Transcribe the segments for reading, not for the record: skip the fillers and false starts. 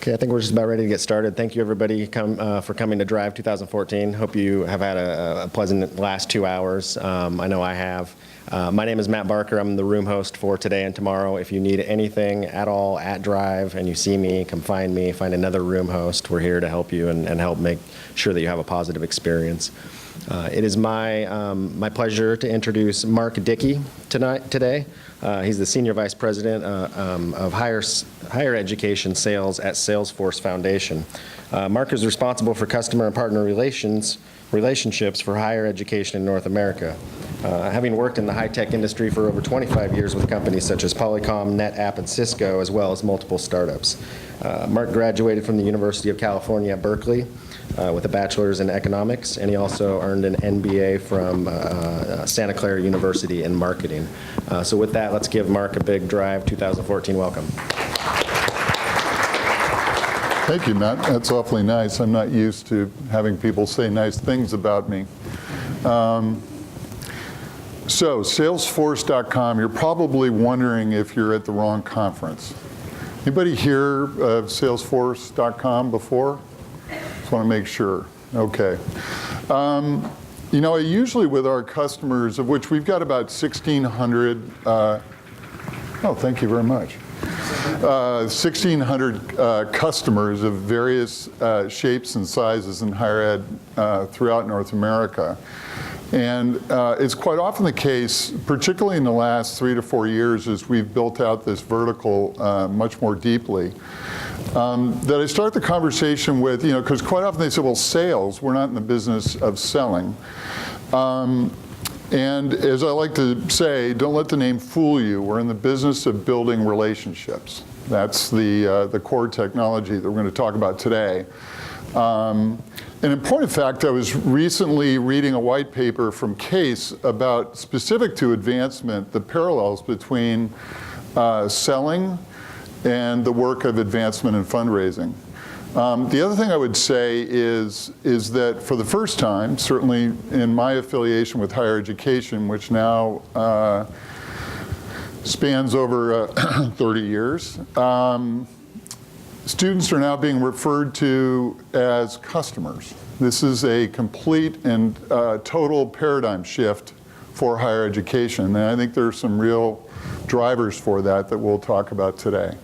Okay, I think we're just about ready to get started. Thank you, everybody, for coming to Drive 2014. Hope you have had a pleasant last 2 hours. I know I have. My name is Matt Barker. I'm the room host for today and tomorrow. If you need anything at all at Drive and you see me, come find me, find another room host. We're here to help you and help make sure that you have a positive experience. It is my pleasure to introduce Mark Dickey today. He's the Senior Vice President of Higher Education Sales at Salesforce Foundation. Mark is responsible for customer and partner relationships for higher education in North America. Having worked in the high-tech industry for over 25 years with companies such as Polycom, NetApp, and Cisco, as well as multiple startups. Mark graduated from the University of California at Berkeley with a bachelor's in economics, and he also earned an MBA from Santa Clara University in marketing. So with that, let's give Mark a big Drive 2014 welcome. Thank you, Matt. That's awfully nice. I'm not used to having people say nice things about me. So Salesforce.com, you're probably wondering if you're at the wrong conference. Anybody hear of Salesforce.com before? Just want to make sure. Okay. You know, usually with our customers, of which we've got about 1,600, oh, thank you very much. 1,600 customers of various shapes and sizes in higher ed throughout North America. And it's quite often the case, particularly in the last 3 to 4 years, as we've built out this vertical much more deeply, that I start the conversation with, you know, because quite often they say, well, sales, we're not in the business of selling. And as I like to say, don't let the name fool you. We're in the business of building relationships. That's the core technology that we're going to talk about today. And in point of fact, I was recently reading a white paper from CASE about, specific to advancement, the parallels between selling and the work of advancement and fundraising. The other thing I would say is that for the first time, certainly in my affiliation with higher education, which now spans over 30 years, students are now being referred to as customers. This is a complete and total paradigm shift for higher education, and I think there's some real drivers for that we'll talk about today.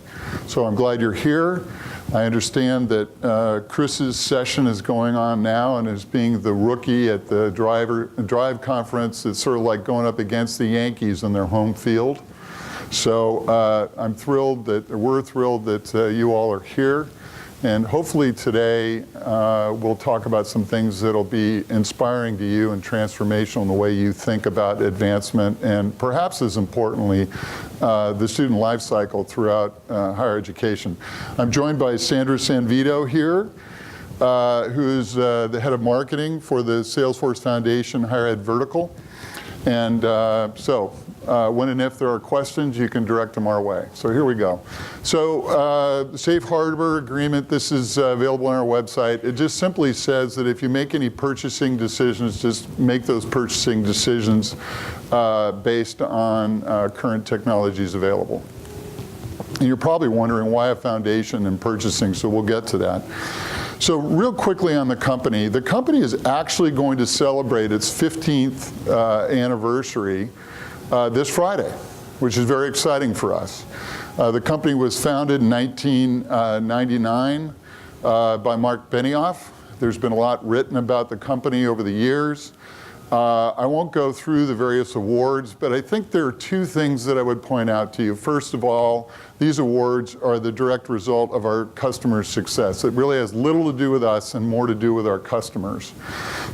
So I'm glad you're here. I understand that Chris's session is going on now, and as being the rookie at the Drive conference, it's sort of like going up against the Yankees in their home field. So we're thrilled that you all are here. And hopefully today we'll talk about some things that'll be inspiring to you and transformational in the way you think about advancement and perhaps as importantly, the student life cycle throughout higher education. I'm joined by Sandra Sanvito here, who's the head of marketing for the Salesforce Foundation Higher Ed Vertical. And when and if there are questions, you can direct them our way. So here we go. So Safe Harbor Agreement, this is available on our website. It just simply says that if you make any purchasing decisions, just make those purchasing decisions based on current technologies available. And you're probably wondering why a foundation and purchasing, so we'll get to that. So real quickly on the company is actually going to celebrate its 15th anniversary this Friday, which is very exciting for us. The company was founded in 1999 by Mark Benioff. There's been a lot written about the company over the years. I won't go through the various awards, but I think there are two things that I would point out to you. First of all, these awards are the direct result of our customers' success. It really has little to do with us and more to do with our customers.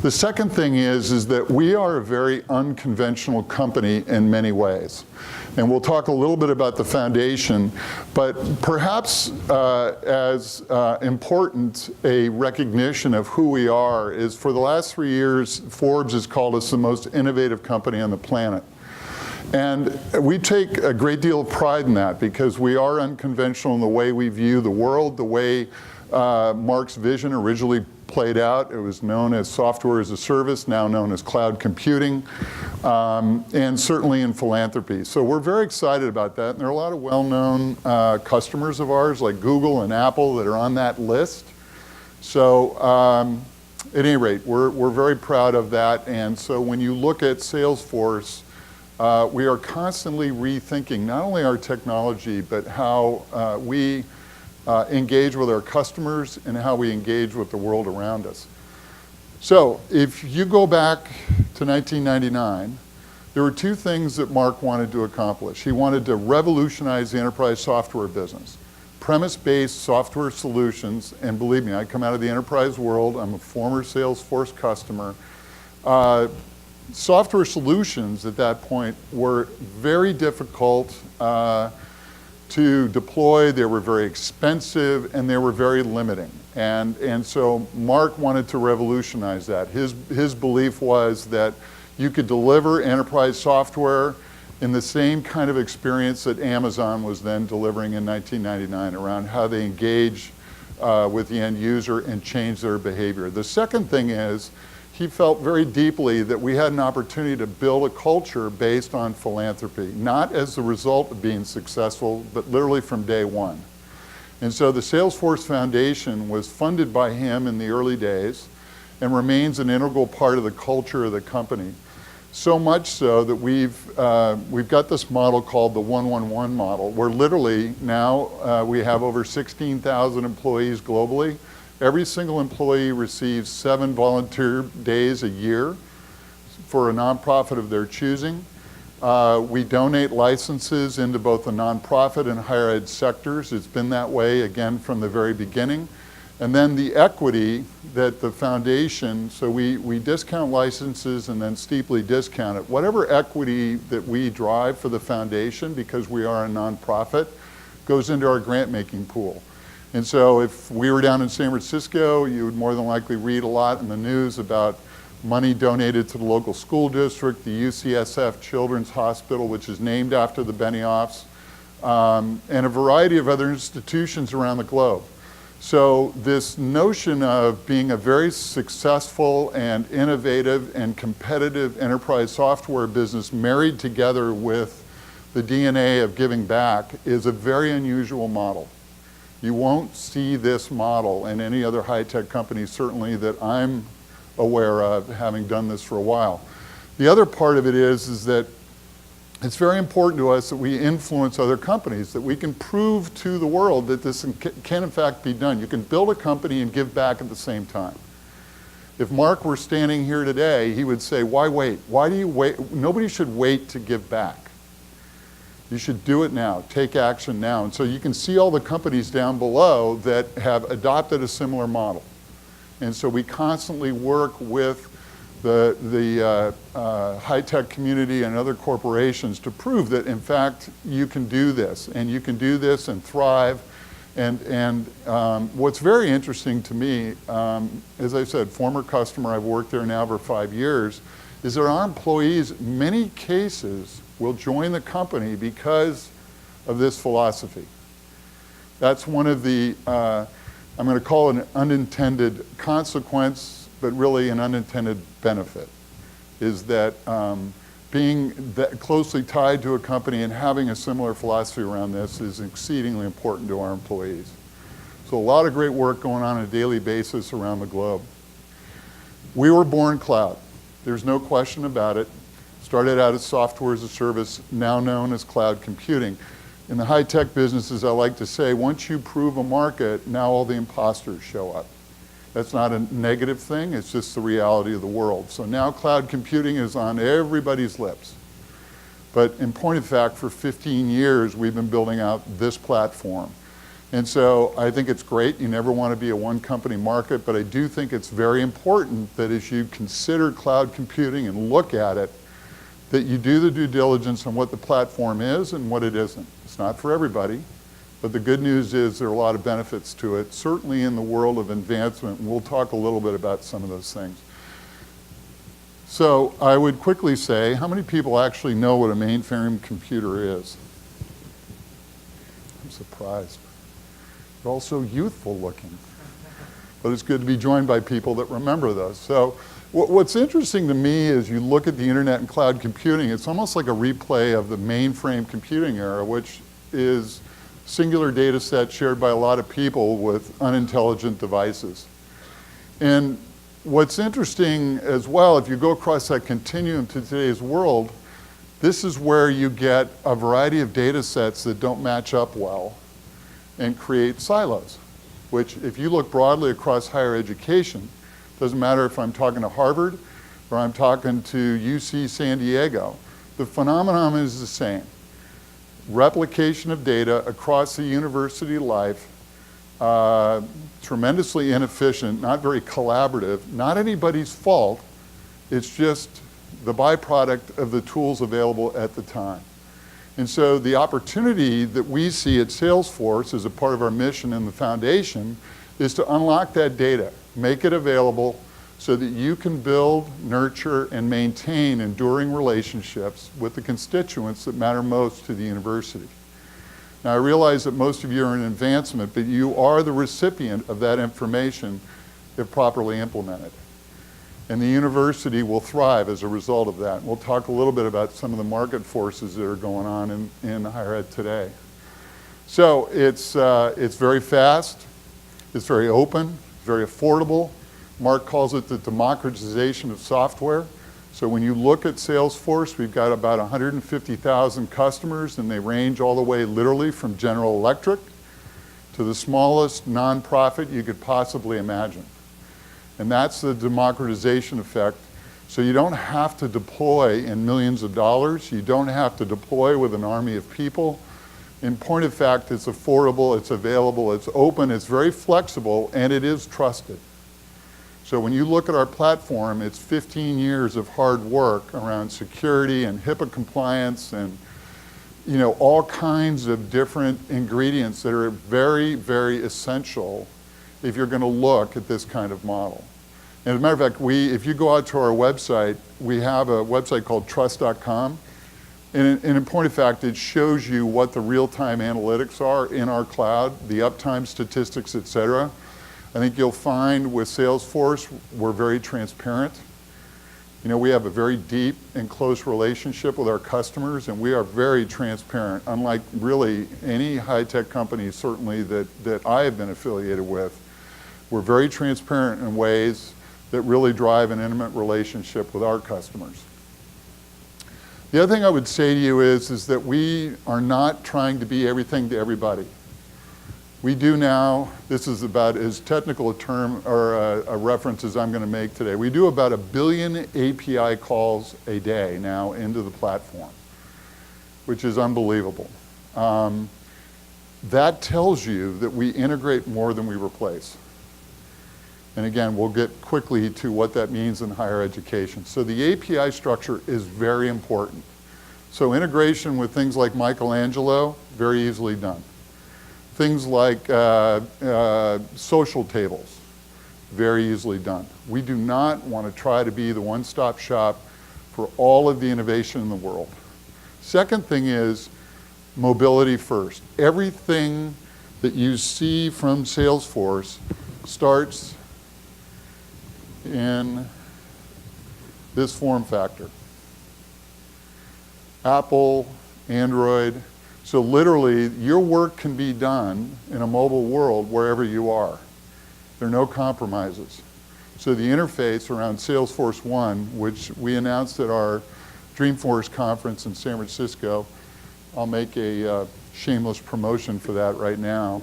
The second thing is that we are a very unconventional company in many ways. And we'll talk a little bit about the foundation, but perhaps as important a recognition of who we are is for the last 3 years, Forbes has called us the most innovative company on the planet. And we take a great deal of pride in that because we are unconventional in the way we view the world, the way Mark's vision originally played out. It was known as software as a service, now known as cloud computing, and certainly in philanthropy. So we're very excited about that. And there are a lot of well-known customers of ours like Google and Apple that are on that list. So at any rate, we're very proud of that. And so when you look at Salesforce, we are constantly rethinking not only our technology, but how we engage with our customers and how we engage with the world around us. So if you go back to 1999, there were two things that Mark wanted to accomplish. He wanted to revolutionize the enterprise software business. Premise-based software solutions, and believe me, I come out of the enterprise world. I'm a former Salesforce customer. Software solutions at that point were very difficult to deploy. They were very expensive, and they were very limiting. And so Mark wanted to revolutionize that. His belief was that you could deliver enterprise software in the same kind of experience that Amazon was then delivering in 1999 around how they engage with the end user and change their behavior. The second thing is, he felt very deeply that we had an opportunity to build a culture based on philanthropy, not as a result of being successful, but literally from day one. And so the Salesforce Foundation was funded by him in the early days and remains an integral part of the culture of the company. So much so that we've got this model called the 1-1-1 model, where literally now we have over 16,000 employees globally. Every single employee receives 7 volunteer days a year for a nonprofit of their choosing. We donate licenses into both the nonprofit and higher ed sectors. It's been that way, again, from the very beginning. And then the equity that the foundation, so we discount licenses and then steeply discount it. Whatever equity that we drive for the foundation, because we are a nonprofit, goes into our grant-making pool. And so if we were down in San Francisco, you would more than likely read a lot in the news about money donated to the local school district, the UCSF Children's Hospital, which is named after the Benioffs, and a variety of other institutions around the globe. So this notion of being a very successful and innovative and competitive enterprise software business married together with the DNA of giving back is a very unusual model. You won't see this model in any other high-tech company, certainly that I'm aware of, having done this for a while. The other part of it is that it's very important to us that we influence other companies, that we can prove to the world that this can in fact be done. You can build a company and give back at the same time. If Mark were standing here today, he would say, why wait? Why do you wait? Nobody should wait to give back. You should do it now, take action now. And so you can see all the companies down below that have adopted a similar model. And so we constantly work with the high-tech community and other corporations to prove that, in fact, you can do this, and you can do this and thrive. And what's very interesting to me, as I said, former customer, I've worked there now for 5 years, is that our employees, in many cases, will join the company because of this philosophy. That's one of the, I'm going to call it an unintended consequence, but really an unintended benefit, is that being that closely tied to a company and having a similar philosophy around this is exceedingly important to our employees. So a lot of great work going on a daily basis around the globe. We were born cloud. There's no question about it. Started out as software as a service, now known as cloud computing. In the high-tech businesses, I like to say, once you prove a market, now all the imposters show up. That's not a negative thing, it's just the reality of the world. So now cloud computing is on everybody's lips. But in point of fact, for 15 years, we've been building out this platform. And so I think it's great. You never want to be a one-company market, but I do think it's very important that as you consider cloud computing and look at it, that you do the due diligence on what the platform is and what it isn't. It's not for everybody, but the good news is there are a lot of benefits to it, certainly in the world of advancement, and we'll talk a little bit about some of those things. So I would quickly say, how many people actually know what a mainframe computer is? I'm surprised. They're all so youthful looking. But it's good to be joined by people that remember those. So what's interesting to me is you look at the internet and cloud computing, it's almost like a replay of the mainframe computing era, which is singular data set shared by a lot of people with unintelligent devices. And what's interesting as well, if you go across that continuum to today's world, this is where you get a variety of data sets that don't match up well and create silos, which if you look broadly across higher education, doesn't matter if I'm talking to Harvard or I'm talking to UC San Diego, the phenomenon is the same. Replication of data across the university life, tremendously inefficient, not very collaborative, not anybody's fault, it's just the byproduct of the tools available at the time. And so the opportunity that we see at Salesforce as a part of our mission in the foundation is to unlock that data, make it available so that you can build, nurture, and maintain enduring relationships with the constituents that matter most to the university. Now, I realize that most of you are in advancement, but you are the recipient of that information if properly implemented. And the university will thrive as a result of that. We'll talk a little bit about some of the market forces that are going on in higher ed today. So it's very fast, it's very open, very affordable. Mark calls it the democratization of software. So when you look at Salesforce, we've got about 150,000 customers, and they range all the way literally from General Electric to the smallest nonprofit you could possibly imagine. And that's the democratization effect. So you don't have to deploy in millions of dollars. You don't have to deploy with an army of people. In point of fact, it's affordable, it's available, it's open, it's very flexible, and it is trusted. So when you look at our platform, it's 15 years of hard work around security and HIPAA compliance and all kinds of different ingredients that are very, very essential if you're going to look at this kind of model. And as a matter of fact, if you go out to our website, we have a website called trust.com. And in point of fact, it shows you what the real-time analytics are in our cloud, the uptime statistics, et cetera. I think you'll find with Salesforce, we're very transparent. We have a very deep and close relationship with our customers, and we are very transparent, unlike really any high-tech company, certainly that I have been affiliated with. We're very transparent in ways that really drive an intimate relationship with our customers. The other thing I would say to you is that we are not trying to be everything to everybody. We do now, this is about as technical a term or a reference as I'm going to make today. We do about 1 billion API calls a day now into the platform, which is unbelievable. That tells you that we integrate more than we replace. And again, we'll get quickly to what that means in higher education. So the API structure is very important. So integration with things like Michelangelo, very easily done. Things like social tables, very easily done. We do not want to try to be the one-stop shop for all of the innovation in the world. Second thing is mobility first. Everything that you see from Salesforce starts in this form factor. Apple, Android. So literally, your work can be done in a mobile world wherever you are. There are no compromises. So the interface around Salesforce One, which we announced at our Dreamforce conference in San Francisco, I'll make a shameless promotion for that right now.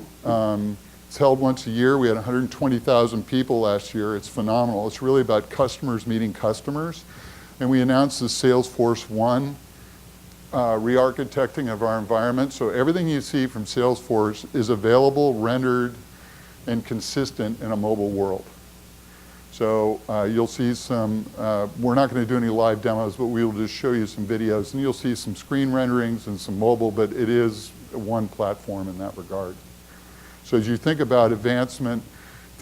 It's held once a year. We had 120,000 people last year. It's phenomenal. It's really about customers meeting customers. And we announced the Salesforce One re-architecting of our environment. So everything you see from Salesforce is available, rendered, and consistent in a mobile world. So you'll see some, we're not going to do any live demos, but we will just show you some videos, and you'll see some screen renderings and some mobile, but it is one platform in that regard. So as you think about advancement,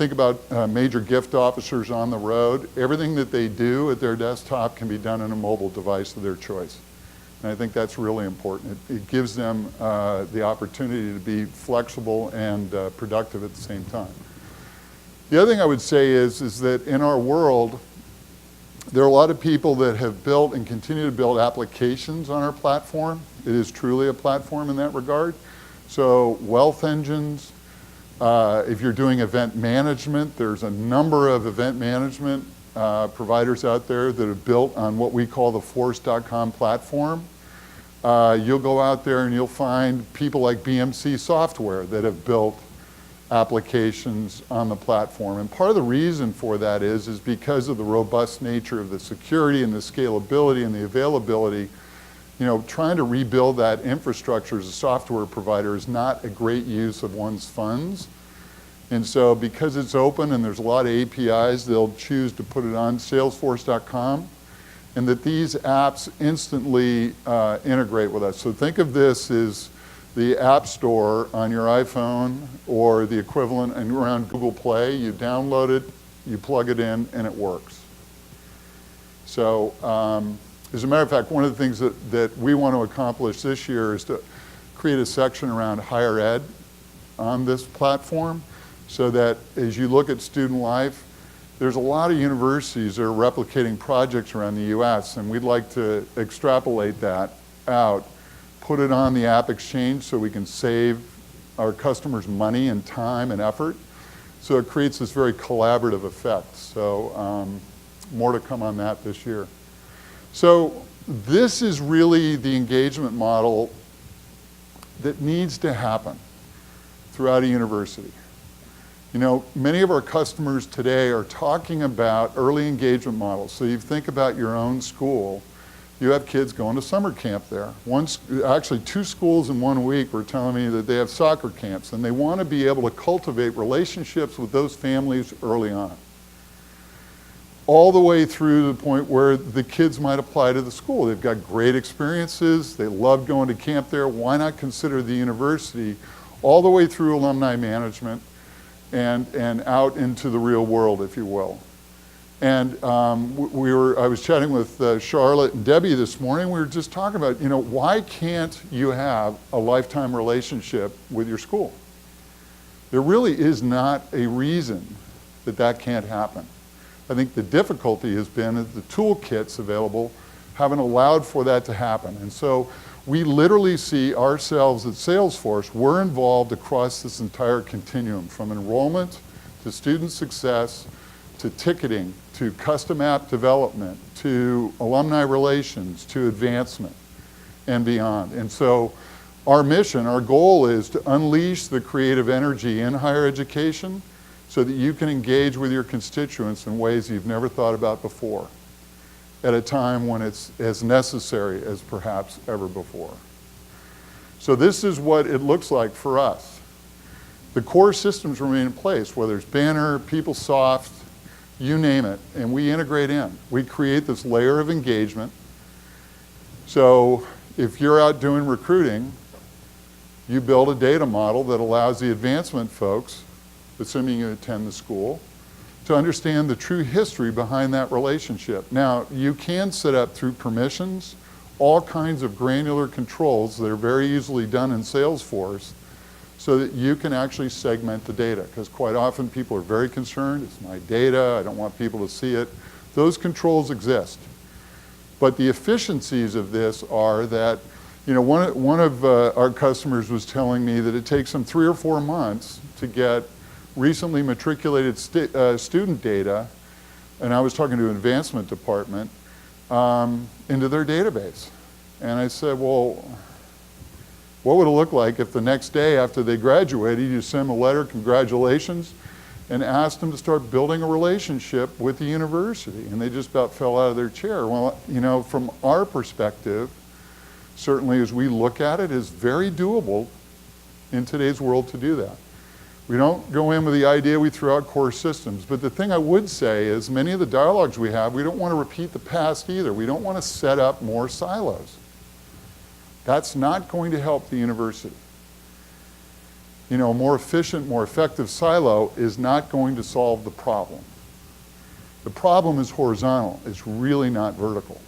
think about major gift officers on the road. Everything that they do at their desktop can be done on a mobile device of their choice. And I think that's really important. It gives them the opportunity to be flexible and productive at the same time. The other thing I would say is that in our world, there are a lot of people that have built and continue to build applications on our platform. It is truly a platform in that regard. So wealth engines, if you're doing event management, there's a number of event management providers out there that have built on what we call the force.com platform. You'll go out there and you'll find people like BMC Software that have built applications on the platform. And part of the reason for that is because of the robust nature of the security and the scalability and the availability. You know, trying to rebuild that infrastructure as a software provider is not a great use of one's funds. And so because it's open and there's a lot of APIs, they'll choose to put it on Salesforce.com, and that these apps instantly integrate with us. So think of this as the App Store on your iPhone or the equivalent around Google Play. You download it, you plug it in, and it works. So as a matter of fact, one of the things that we want to accomplish this year is to create a section around higher ed on this platform, so that as you look at student life, there's a lot of universities that are replicating projects around the US, and we'd like to extrapolate that out, put it on the App Exchange so we can save our customers money and time and effort. So it creates this very collaborative effect. So more to come on that this year. So this is really the engagement model that needs to happen throughout a university. You know, many of our customers today are talking about early engagement models. So you think about your own school. You have kids going to summer camp there. Actually, 2 schools in 1 week were telling me that they have soccer camps, and they want to be able to cultivate relationships with those families early on. All the way through the point where the kids might apply to the school. They've got great experiences. They love going to camp there. Why not consider the university? All the way through alumni management and out into the real world, if you will. And I was chatting with Charlotte and Debbie this morning. We were just talking about, you know, why can't you have a lifetime relationship with your school? There really is not a reason that that can't happen. I think the difficulty has been that the toolkits available haven't allowed for that to happen. And so we literally see ourselves at Salesforce, we're involved across this entire continuum, from enrollment to student success to ticketing to custom app development to alumni relations to advancement and beyond. And so our mission, our goal is to unleash the creative energy in higher education so that you can engage with your constituents in ways you've never thought about before, at a time when it's as necessary as perhaps ever before. So this is what it looks like for us. The core systems remain in place, whether it's Banner, PeopleSoft, you name it, and we integrate in. We create this layer of engagement. So if you're out doing recruiting, you build a data model that allows the advancement folks, assuming you attend the school, to understand the true history behind that relationship. Now, you can set up through permissions all kinds of granular controls that are very easily done in Salesforce so that you can actually segment the data, because quite often people are very concerned, it's my data, I don't want people to see it. Those controls exist. But the efficiencies of this are that, you know, one of our customers was telling me that it takes them 3 or 4 months to get recently matriculated student data, and I was talking to an advancement department, into their database. And I said, well, what would it look like if the next day after they graduated, you send them a letter, congratulations, and asked them to start building a relationship with the university? And they just about fell out of their chair. Well, you know, from our perspective, certainly as we look at it, it's very doable in today's world to do that. We don't go in with the idea we throw out core systems. But the thing I would say is many of the dialogues we have, we don't want to repeat the past either. We don't want to set up more silos. That's not going to help the university. a more efficient, more effective silo is not going to solve the problem. The problem is horizontal. It's really not vertical.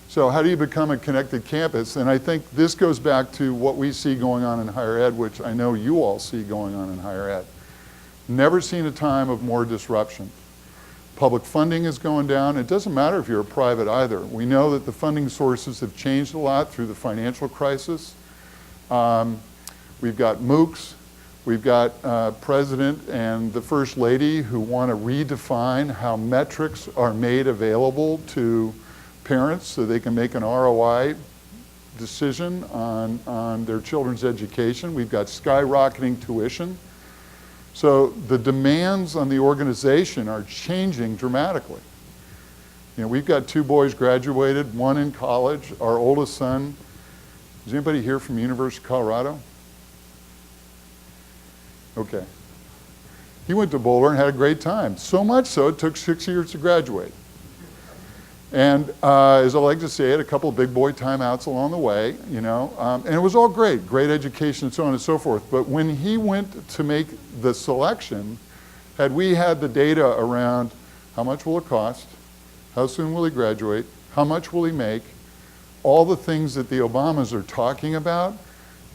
So how do you become a connected campus? And I think this goes back to what we see going on in higher ed, which I know you all see going on in higher ed. Never seen a time of more disruption. Public funding is going down. It doesn't matter if you're a private either. We know that the funding sources have changed a lot through the financial crisis. We've got MOOCs. We've got President and the First Lady who want to redefine how metrics are made available to parents so they can make an ROI decision on their children's education. We've got skyrocketing tuition. So the demands on the organization are changing dramatically. We've got 2 boys graduated, 1 in college. Our oldest son, is anybody here from the University of Colorado? Okay. He went to Boulder and had a great time. So much so, it took 6 years to graduate. And as I like to say, had a couple of big boy timeouts along the way, and it was all great education and so on and so forth. But when he went to make the selection, had we had the data around how much will it cost, how soon will he graduate, how much will he make, all the things that the Obamas are talking about,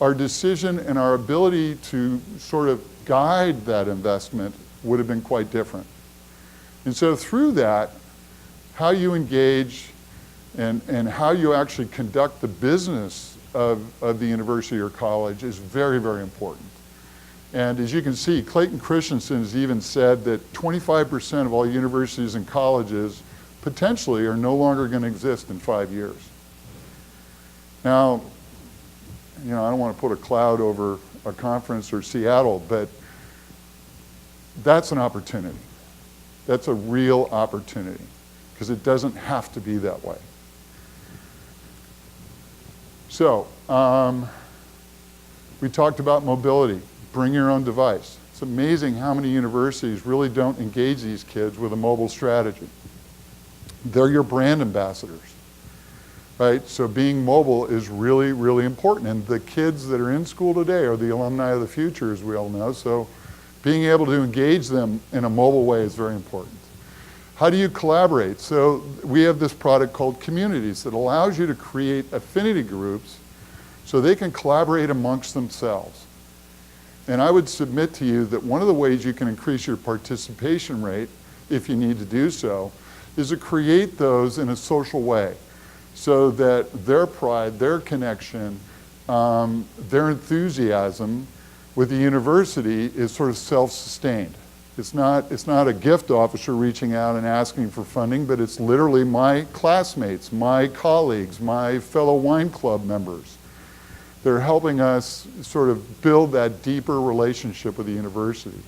our decision and our ability to sort of guide that investment would have been quite different. And so through that, how you engage and how you actually conduct the business of the university or college is very, very important. And as you can see, Clayton Christensen has even said that 25% of all universities and colleges potentially are no longer going to exist in 5 years. Now, I don't want to put a cloud over a conference or Seattle, but that's an opportunity. That's a real opportunity, because it doesn't have to be that way. So, we talked about mobility. Bring your own device. It's amazing how many universities really don't engage these kids with a mobile strategy. They're your brand ambassadors, right? So being mobile is really, really important. And the kids that are in school today are the alumni of the future, as we all know. So being able to engage them in a mobile way is very important. How do you collaborate? So we have this product called Communities that allows you to create affinity groups so they can collaborate amongst themselves. And I would submit to you that one of the ways you can increase your participation rate, if you need to do so, is to create those in a social way so that their pride, their connection, their enthusiasm with the university is sort of self-sustained. It's not a gift officer reaching out and asking for funding, but it's literally my classmates, my colleagues, my fellow wine club members. They're helping us sort of build that deeper relationship with the university.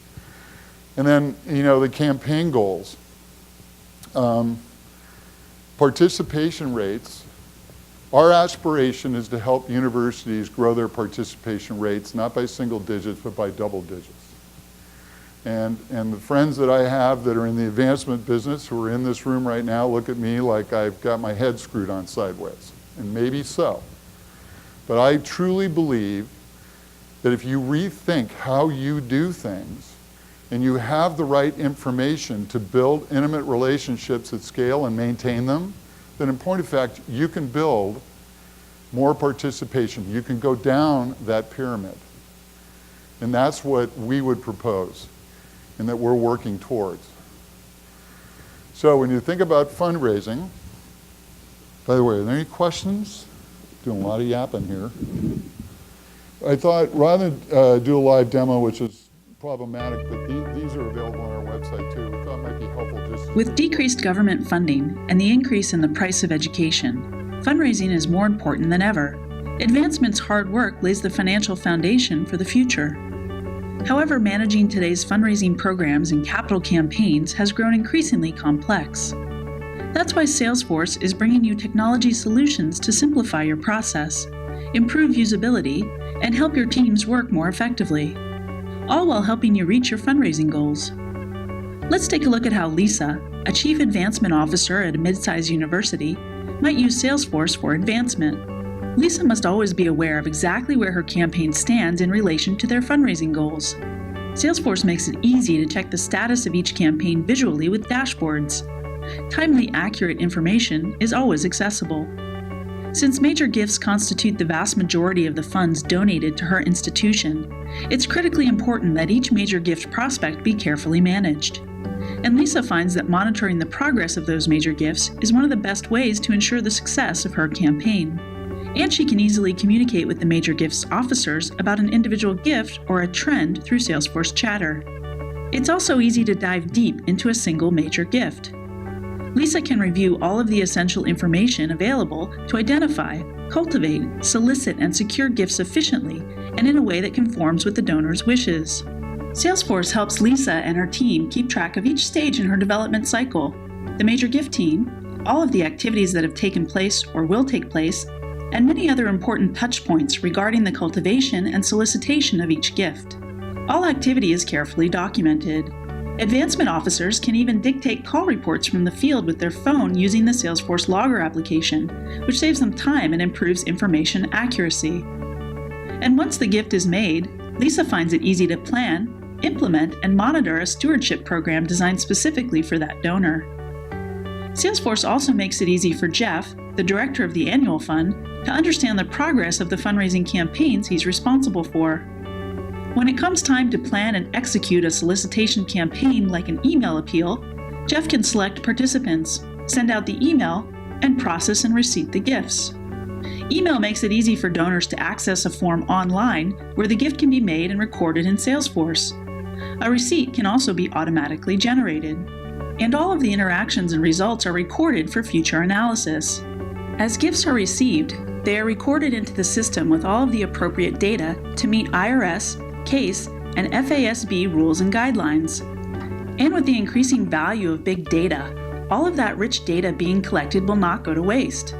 And then, the campaign goals. Participation rates. Our aspiration is to help universities grow their participation rates, not by single digits, but by double digits. And the friends that I have that are in the advancement business who are in this room right now look at me like I've got my head screwed on sideways, and maybe so. But I truly believe that if you rethink how you do things and you have the right information to build intimate relationships at scale and maintain them, then in point of fact, you can build more participation. You can go down that pyramid. And that's what we would propose and that we're working towards. So when you think about fundraising, by the way, are there any questions? Doing a lot of yapping here. I thought rather than do a live demo, which is problematic, but these are available on our website too. We thought it might be helpful just... With decreased government funding and the increase in the price of education, fundraising is more important than ever. Advancement's hard work lays the financial foundation for the future. However, managing today's fundraising programs and capital campaigns has grown increasingly complex. That's why Salesforce is bringing you technology solutions to simplify your process, improve usability, and help your teams work more effectively, all while helping you reach your fundraising goals. Let's take a look at how Lisa, a Chief Advancement Officer at a mid-sized university, might use Salesforce for advancement. Lisa must always be aware of exactly where her campaign stands in relation to their fundraising goals. Salesforce makes it easy to check the status of each campaign visually with dashboards. Timely, accurate information is always accessible. Since major gifts constitute the vast majority of the funds donated to her institution, it's critically important that each major gift prospect be carefully managed. And Lisa finds that monitoring the progress of those major gifts is one of the best ways to ensure the success of her campaign. And she can easily communicate with the major gifts officers about an individual gift or a trend through Salesforce Chatter. It's also easy to dive deep into a single major gift. Lisa can review all of the essential information available to identify, cultivate, solicit, and secure gifts efficiently and in a way that conforms with the donor's wishes. Salesforce helps Lisa and her team keep track of each stage in her development cycle, the major gift team, all of the activities that have taken place or will take place, and many other important touch points regarding the cultivation and solicitation of each gift. All activity is carefully documented. Advancement officers can even dictate call reports from the field with their phone using the Salesforce Logger application, which saves them time and improves information accuracy. And once the gift is made, Lisa finds it easy to plan, implement, and monitor a stewardship program designed specifically for that donor. Salesforce also makes it easy for Jeff, the director of the annual fund, to understand the progress of the fundraising campaigns he's responsible for. When it comes time to plan and execute a solicitation campaign like an email appeal, Jeff can select participants, send out the email, and process and receipt the gifts. Email makes it easy for donors to access a form online where the gift can be made and recorded in Salesforce. A receipt can also be automatically generated. And all of the interactions and results are recorded for future analysis. As gifts are received, they are recorded into the system with all of the appropriate data to meet IRS, CASE, and FASB rules and guidelines. And with the increasing value of big data, all of that rich data being collected will not go to waste.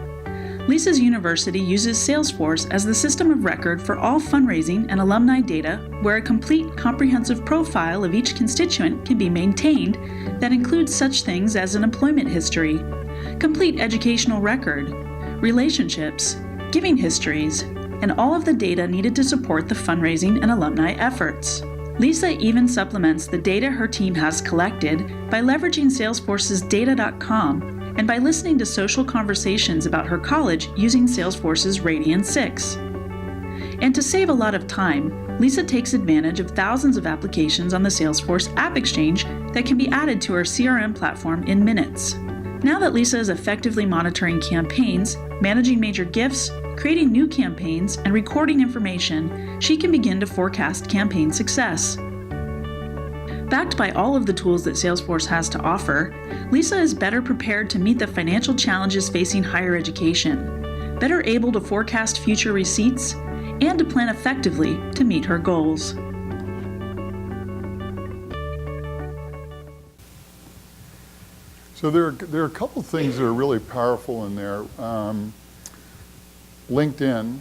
Lisa's university uses Salesforce as the system of record for all fundraising and alumni data, where a complete, comprehensive profile of each constituent can be maintained that includes such things as an employment history, complete educational record, relationships, giving histories, and all of the data needed to support the fundraising and alumni efforts. Lisa even supplements the data her team has collected by leveraging Salesforce's data.com and by listening to social conversations about her college using Salesforce's Radian 6. And to save a lot of time, Lisa takes advantage of thousands of applications on the Salesforce App Exchange that can be added to her CRM platform in minutes. Now that Lisa is effectively monitoring campaigns, managing major gifts, creating new campaigns, and recording information, she can begin to forecast campaign success. Backed by all of the tools that Salesforce has to offer, Lisa is better prepared to meet the financial challenges facing higher education, better able to forecast future receipts, and to plan effectively to meet her goals. So there are a couple things that are really powerful in there. LinkedIn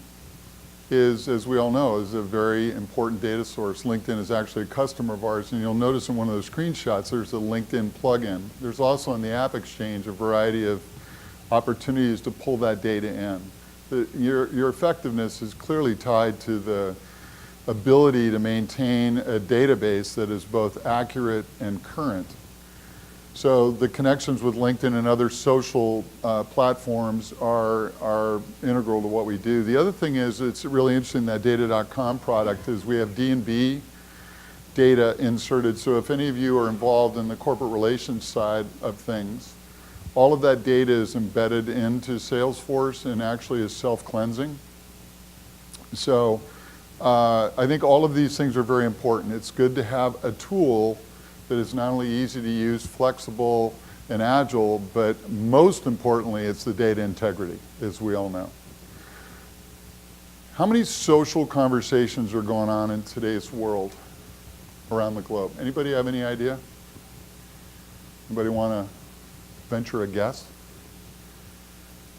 is, as we all know, is a very important data source. LinkedIn is actually a customer of ours, and you'll notice in one of those screenshots there's a LinkedIn plugin. There's also in the App Exchange a variety of opportunities to pull that data in. Your effectiveness is clearly tied to the ability to maintain a database that is both accurate and current. So the connections with LinkedIn and other social platforms are integral to what we do. The other thing is, it's really interesting, that data.com product is we have D&B data inserted. So if any of you are involved in the corporate relations side of things, all of that data is embedded into Salesforce and actually is self-cleansing. So I think all of these things are very important. It's good to have a tool that is not only easy to use, flexible, and agile, but most importantly, it's the data integrity, as we all know. How many social conversations are going on in today's world around the globe? Anybody have any idea? Anybody want to venture a guess?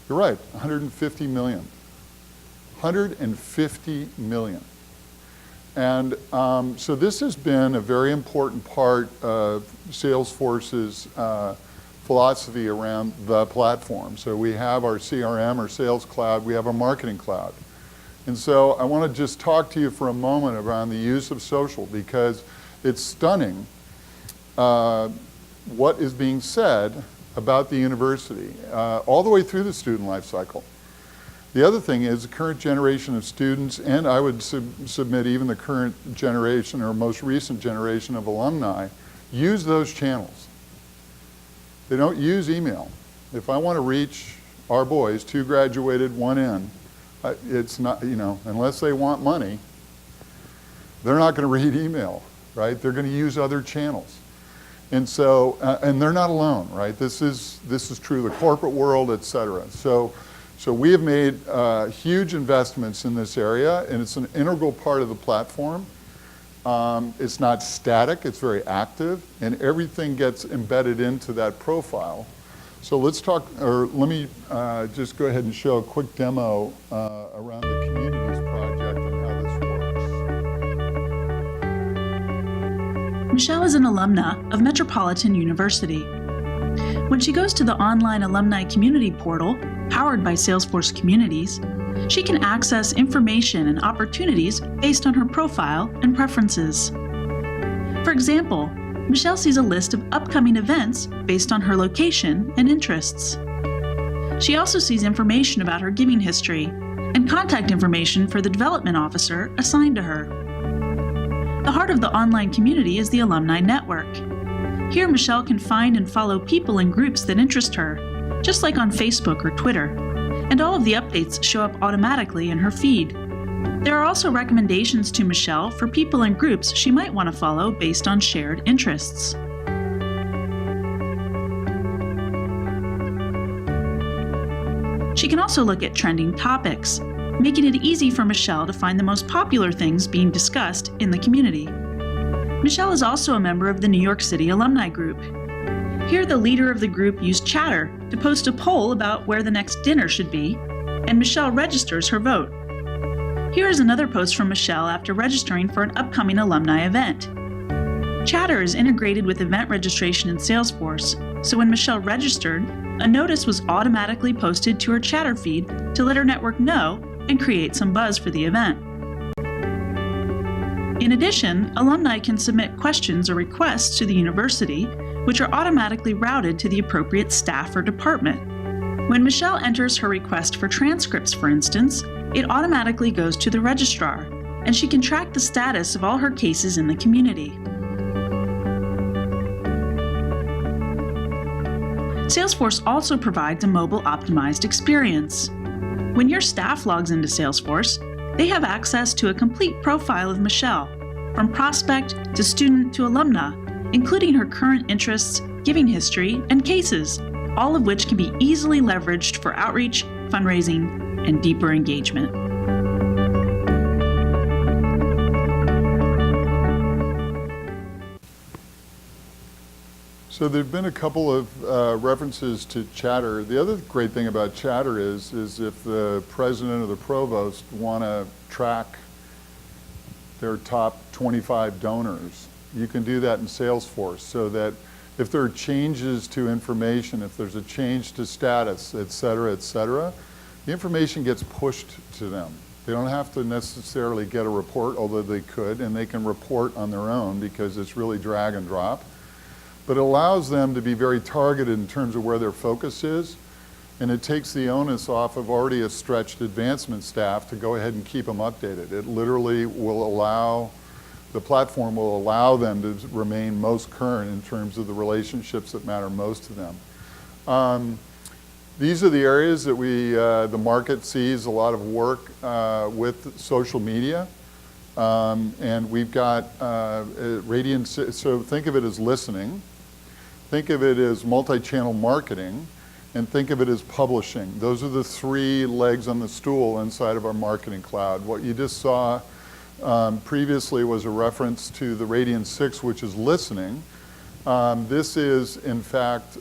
You're right, 150 million. 150 million. And so this has been a very important part of Salesforce's philosophy around the platform. So we have our CRM, our sales cloud, we have our marketing cloud. And so I want to just talk to you for a moment around the use of social, because it's stunning what is being said about the university all the way through the student life cycle. The other thing is the current generation of students, and I would submit even the current generation or most recent generation of alumni, use those channels. They don't use email. If I want to reach our boys, 2 graduated, 1 in, it's not, unless they want money, they're not going to read email, right? They're going to use other channels. And so, and they're not alone, right? This is true of the corporate world, et cetera. So we have made huge investments in this area, and it's an integral part of the platform. It's not static, it's very active, and everything gets embedded into that profile. So let's talk, or let me just go ahead and show a quick demo around the Communities project and how this works. Michelle is an alumna of Metropolitan University. When she goes to the online alumni community portal, powered by Salesforce Communities, she can access information and opportunities based on her profile and preferences. For example, Michelle sees a list of upcoming events based on her location and interests. She also sees information about her giving history and contact information for the development officer assigned to her. The heart of the online community is the alumni network. Here, Michelle can find and follow people and groups that interest her, just like on Facebook or Twitter, and all of the updates show up automatically in her feed. There are also recommendations to Michelle for people and groups she might want to follow based on shared interests. She can also look at trending topics, making it easy for Michelle to find the most popular things being discussed in the community. Michelle is also a member of the New York City Alumni Group. Here, the leader of the group used Chatter to post a poll about where the next dinner should be, and Michelle registers her vote. Here is another post from Michelle after registering for an upcoming alumni event. Chatter is integrated with event registration in Salesforce, so when Michelle registered, a notice was automatically posted to her Chatter feed to let her network know and create some buzz for the event. In addition, alumni can submit questions or requests to the university, which are automatically routed to the appropriate staff or department. When Michelle enters her request for transcripts, for instance, it automatically goes to the registrar, and she can track the status of all her cases in the community. Salesforce also provides a mobile-optimized experience. When your staff logs into Salesforce, they have access to a complete profile of Michelle, from prospect to student to alumna, including her current interests, giving history, and cases, all of which can be easily leveraged for outreach, fundraising, and deeper engagement. So there have been a couple of references to Chatter. The other great thing about Chatter is if the president or the provost want to track their top 25 donors, you can do that in Salesforce, so that if there are changes to information, if there's a change to status, et cetera, the information gets pushed to them. They don't have to necessarily get a report, although they could, and they can report on their own because it's really drag and drop. But it allows them to be very targeted in terms of where their focus is, and it takes the onus off of already a stretched advancement staff to go ahead and keep them updated. It literally will allow, the platform will allow them to remain most current in terms of the relationships that matter most to them. These are the areas that the market sees a lot of work with social media. And we've got Radiant, so think of it as listening, think of it as multi-channel marketing, and think of it as publishing. Those are the 3 legs on the stool inside of our marketing cloud. What you just saw previously was a reference to the Radiant 6, which is listening. This is, in fact,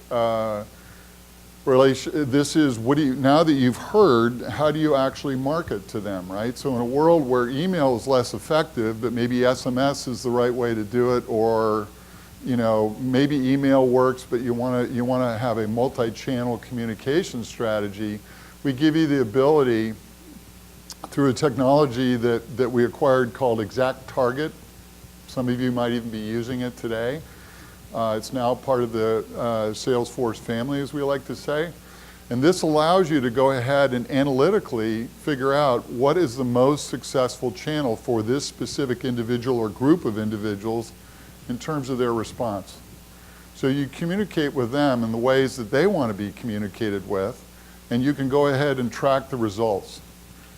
this is now that you've heard, how do you actually market to them, right? So in a world where email is less effective, but maybe SMS is the right way to do it, or maybe email works, but you want to have a multi-channel communication strategy. We give you the ability through a technology that we acquired called Exact Target. Some of you might even be using it today. It's now part of the Salesforce family, as we like to say. And this allows you to go ahead and analytically figure out what is the most successful channel for this specific individual or group of individuals in terms of their response. So you communicate with them in the ways that they want to be communicated with, and you can go ahead and track the results.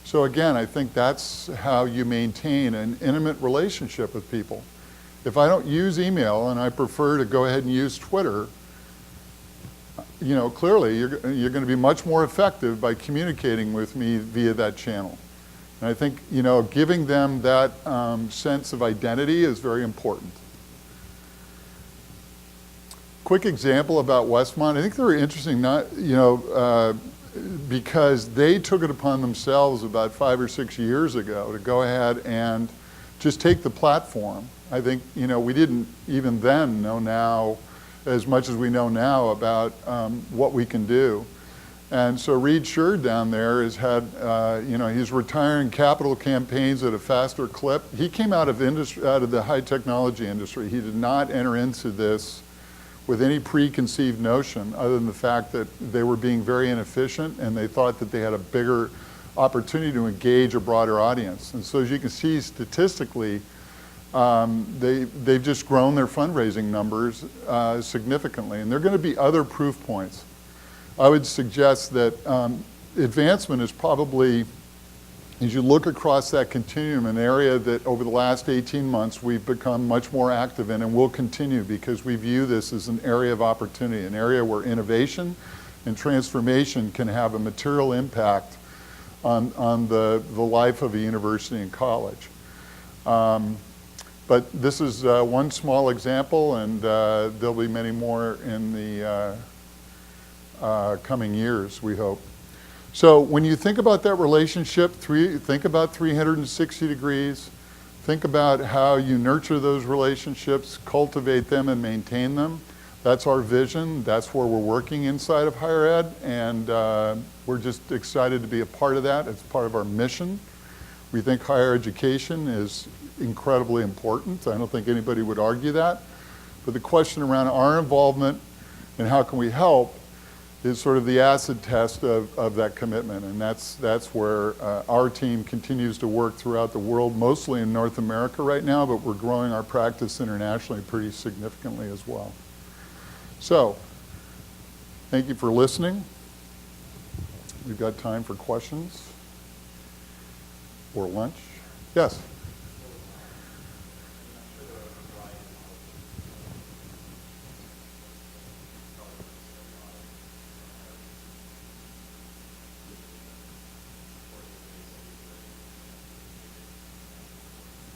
So again, I think that's how you maintain an intimate relationship with people. If I don't use email and I prefer to go ahead and use Twitter, clearly you're going to be much more effective by communicating with me via that channel. And I think, giving them that sense of identity is very important. Quick example about Westmont. I think they're interesting, because they took it upon themselves about 5 or 6 years ago to go ahead and just take the platform. I think, we didn't even then know now as much as we know now about what we can do. And so Reed Sherd down there has had, he's retiring capital campaigns at a faster clip. He came out of the high technology industry. He did not enter into this with any preconceived notion other than the fact that they were being very inefficient and they thought that they had a bigger opportunity to engage a broader audience. And so as you can see statistically, they've just grown their fundraising numbers significantly. And there are going to be other proof points. I would suggest that advancement is probably, as you look across that continuum, an area that over the last 18 months we've become much more active in and will continue because we view this as an area of opportunity, an area where innovation and transformation can have a material impact on the life of a university and college. But this is one small example, and there'll be many more in the coming years, we hope. So when you think about that relationship, think about 360 degrees. Think about how you nurture those relationships, cultivate them, and maintain them. That's our vision. That's where we're working inside of higher ed, and we're just excited to be a part of that. It's part of our mission. We think higher education is incredibly important. I don't think anybody would argue that. But the question around our involvement and how can we help is sort of the acid test of that commitment. And that's where our team continues to work throughout the world, mostly in North America right now, but we're growing our practice internationally pretty significantly as well. So, thank you for listening. We've got time for questions or lunch. Yes?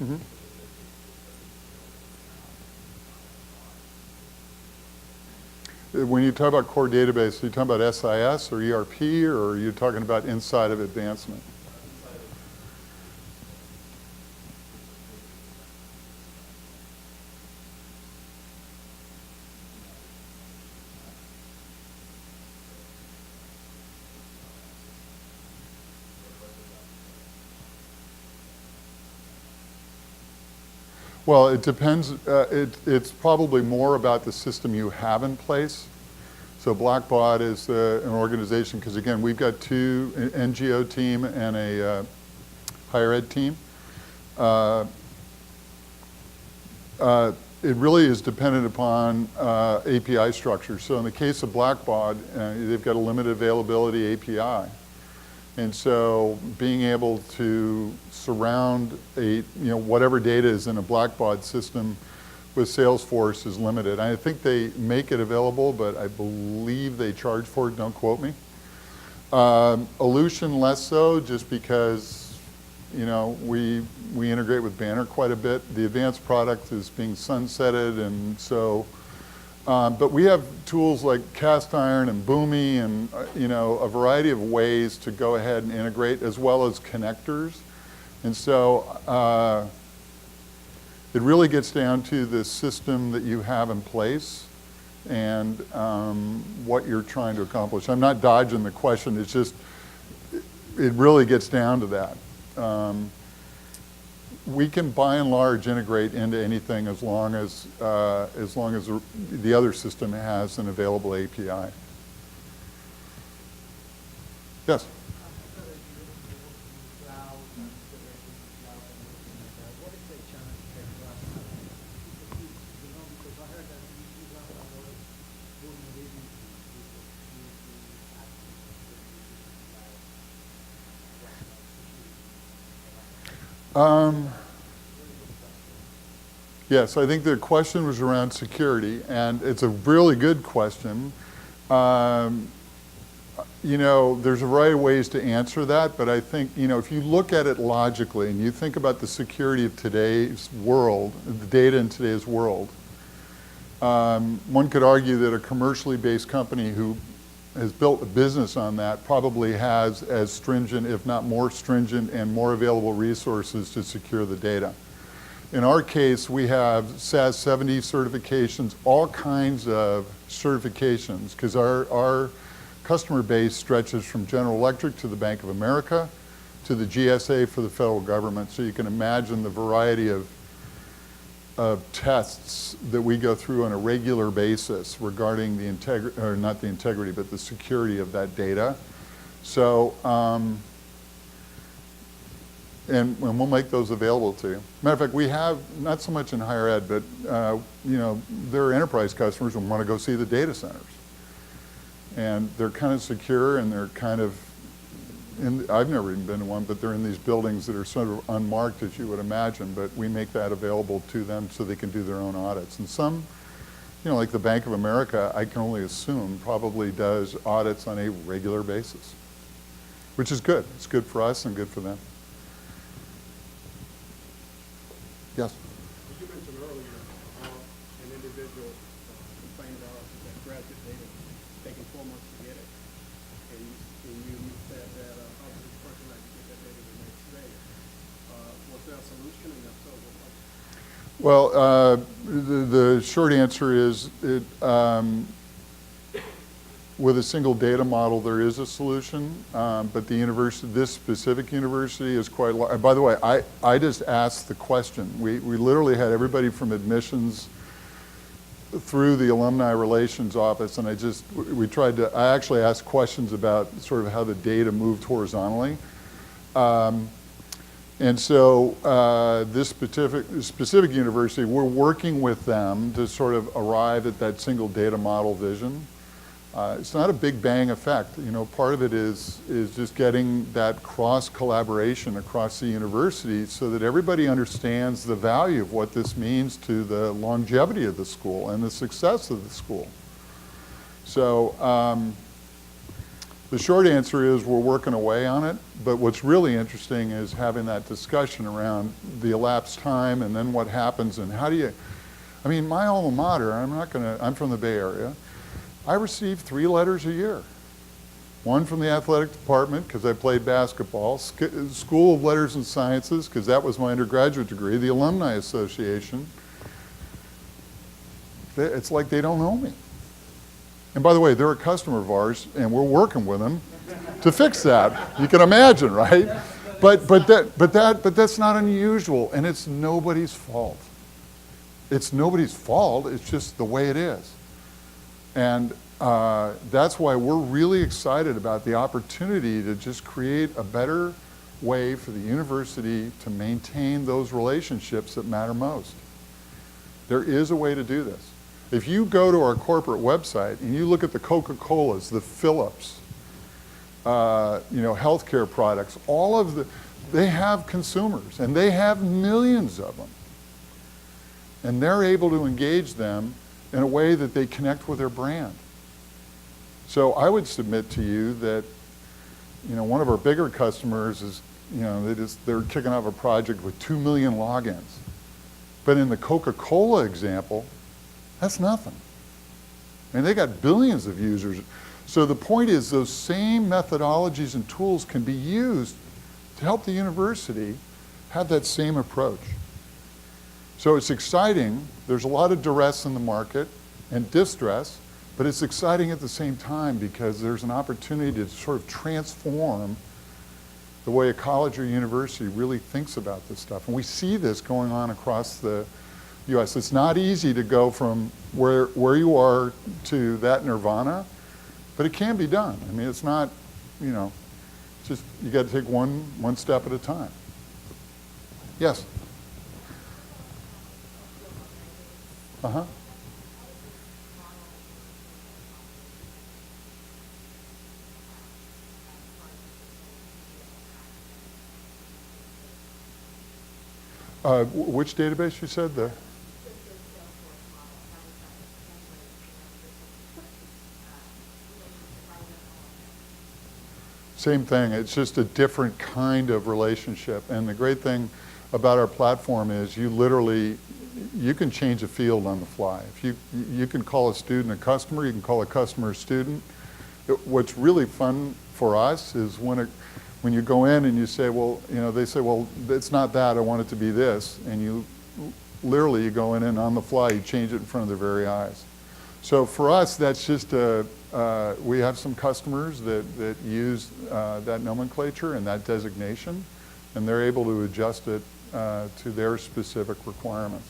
Mm-hmm. When you talk about core database, are you talking about SIS or ERP, or are you talking about inside of advancement? Well, it depends. It's probably more about the system you have in place. So Blackbaud is an organization, because again, we've got two, an NGO team and a higher ed team. It really is dependent upon API structure. So in the case of Blackbaud, they've got a limited availability API. And so being able to surround whatever data is in a Blackbaud system with Salesforce is limited. I think they make it available, but I believe they charge for it, don't quote me. Illusion less so, just because we integrate with Banner quite a bit. The advanced product is being sunsetted, and so but we have tools like Cast Iron and Boomi and a variety of ways to go ahead and integrate, as well as connectors. And so It really gets down to the system that you have in place and what you're trying to accomplish. I'm not dodging the question, it's just, it really gets down to that. We can, by and large, integrate into anything as long as the other system has an available API. Yes? Yes, I think the question was around security, and it's a really good question. You know, there's a variety of ways to answer that, but I think, you know, if you look at it logically and you think about the security of today's world, the data in today's world, one could argue that a commercially based company who has built a business on that probably has as stringent, if not more stringent, and more available resources to secure the data. In our case, we have SAS 70 certifications, all kinds of certifications, because our customer base stretches from General Electric to the Bank of America to the GSA for the federal government. So you can imagine the variety of tests that we go through on a regular basis regarding the integrity, or not the integrity, but the security of that data. So, and we'll make those available to you. Matter of fact, we have, not so much in higher ed, but you know, there are enterprise customers who want to go see the data centers. And they're kind of secure, and they're kind of, I've never even been to one, but they're in these buildings that are sort of unmarked, as you would imagine, but we make that available to them so they can do their own audits. And some, you know, like the Bank of America, I can only assume, probably does audits on a regular basis, which is good. It's good for us and good for them. Yes? You mentioned earlier an individual complained about that graduate data taking 4 months to get it. And you said that how does this person like to get that data the next day? Was there a solution, and if so, what was it? Well, the short answer is with a single data model, there is a solution, but the university, this specific university is quite large. By the way, I just asked the question. We literally had everybody from admissions through the alumni relations office, and I actually asked questions about sort of how the data moved horizontally. And so this specific university, we're working with them to sort of arrive at that single data model vision. It's not a big bang effect. You know, part of it is just getting that cross collaboration across the university so that everybody understands the value of what this means to the longevity of the school and the success of the school. So the short answer is we're working away on it, but what's really interesting is having that discussion around the elapsed time and then what happens and how do you, I mean, my alma mater, I'm from the Bay Area. I receive 3 letters a year. One from the athletic department, because I played basketball, School of Letters and Sciences, because that was my undergraduate degree, the Alumni Association. It's like they don't know me. And by the way, they're a customer of ours, and we're working with them to fix that. You can imagine, right? But that's not unusual, and it's nobody's fault. It's nobody's fault, it's just the way it is. And that's why we're really excited about the opportunity to just create a better way for the university to maintain those relationships that matter most. There is a way to do this. If you go to our corporate website and you look at the Coca-Colas, the Philips, you know, healthcare products, they have consumers, and they have millions of them. And they're able to engage them in a way that they connect with their brand. So I would submit to you that, you know, one of our bigger customers is, you know, they're kicking off a project with 2 million logins. But in the Coca-Cola example, that's nothing. I mean, they got billions of users. So the point is those same methodologies and tools can be used to help the university have that same approach. So it's exciting. There's a lot of duress in the market and distress, but it's exciting at the same time because there's an opportunity to sort of transform the way a college or university really thinks about this stuff. And we see this going on across the US. It's not easy to go from where you are to that nirvana, but it can be done. I mean, it's not, you know, it's just, you got to take one step at a time. Yes? Uh-huh. Which database you said? The same thing. It's just a different kind of relationship. And the great thing about our platform is you can change a field on the fly. If you can call a student a customer, you can call a customer a student. What's really fun for us is when you go in and you say, well, you know, they say, well, it's not that, I want it to be this. And you go in and on the fly, you change it in front of their very eyes. So for us, that's just we have some customers that use that nomenclature and that designation, and they're able to adjust it to their specific requirements.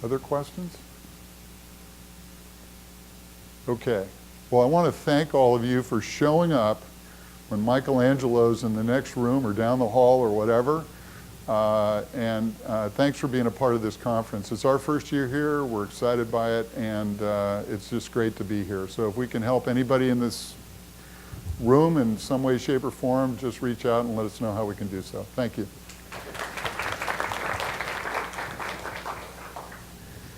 Other questions? Okay. Well, I want to thank all of you for showing up when Michelangelo's in the next room or down the hall or whatever. And thanks for being a part of this conference. It's our first year here. We're excited by it, and it's just great to be here. So if we can help anybody in this room in some way, shape, or form, just reach out and let us know how we can do so. Thank you.